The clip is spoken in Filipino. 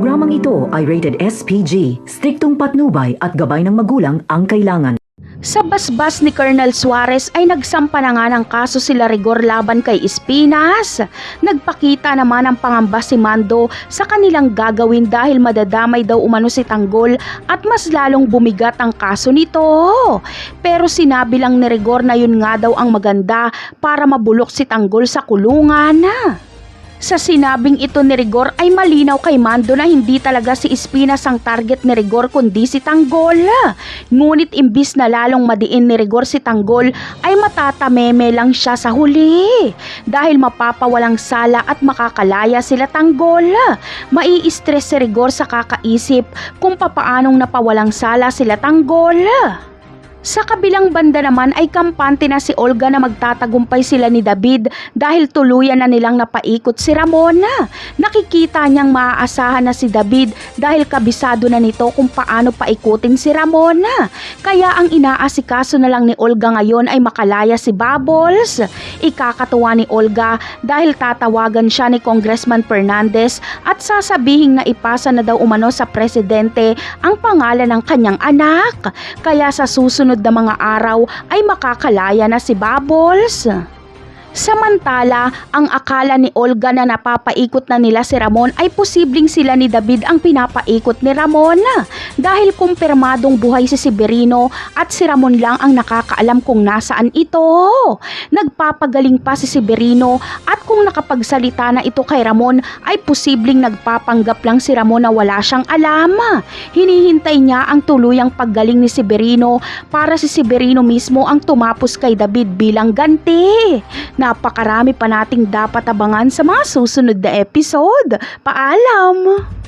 Programang ito ay rated SPG, striktong patnubay at gabay ng magulang ang kailangan. Sa basbas ni Colonel Suarez ay nagsampa na nga ng kaso sila Rigor laban kay Espinas. Nagpakita naman ang pangamba si Mando sa kanilang gagawin dahil madadamay daw umano si Tanggol at mas lalong bumigat ang kaso nito. Pero sinabi lang ni Rigor na yun nga daw ang maganda para mabulok si Tanggol sa kulungan. Sa sinabing ito ni Rigor ay malinaw kay Mando na hindi talaga si Espinas ang target ni Rigor kundi si Tanggol. Ngunit imbis na lalong madiin ni Rigor si Tanggol ay matatameme lang siya sa huli. Dahil mapapawalang sala at makakalaya sila Tanggol. Mai-stress si Rigor sa kakaisip kung papaanong napawalang sala sila Tanggol. Sa kabilang banda naman ay kampante na si Olga na magtatagumpay sila ni David dahil tuluyan na nilang napaikot si Ramona. Nakikita niyang maaasahan na si David dahil kabisado na nito kung paano paikutin si Ramona. Kaya ang inaasikaso na lang ni Olga ngayon ay makalaya si Bubbles. Ikakatuwa ni Olga dahil tatawagan siya ni Congressman Fernandez at sasabihin na ipasa na daw umano sa presidente ang pangalan ng kanyang anak. Kaya sa susunod na mga araw ay makakalaya na si Bubbles. Samantala, ang akala ni Olga na napapaikot na nila si Ramon ay posibleng sila ni David ang pinapaikot ni Ramon dahil kumpirmadong buhay si Severino at si Ramon lang ang nakakaalam kung nasaan ito. Nagpapagaling pa si Severino at kung nakapagsalita na ito kay Ramon ay posibleng nagpapanggap lang si Ramon na wala siyang alam. Hinihintay niya ang tuluyang paggaling ni Severino para si Severino mismo ang tumapos kay David bilang ganti. Napakarami pa nating dapat abangan sa mga susunod na episode. Paalam!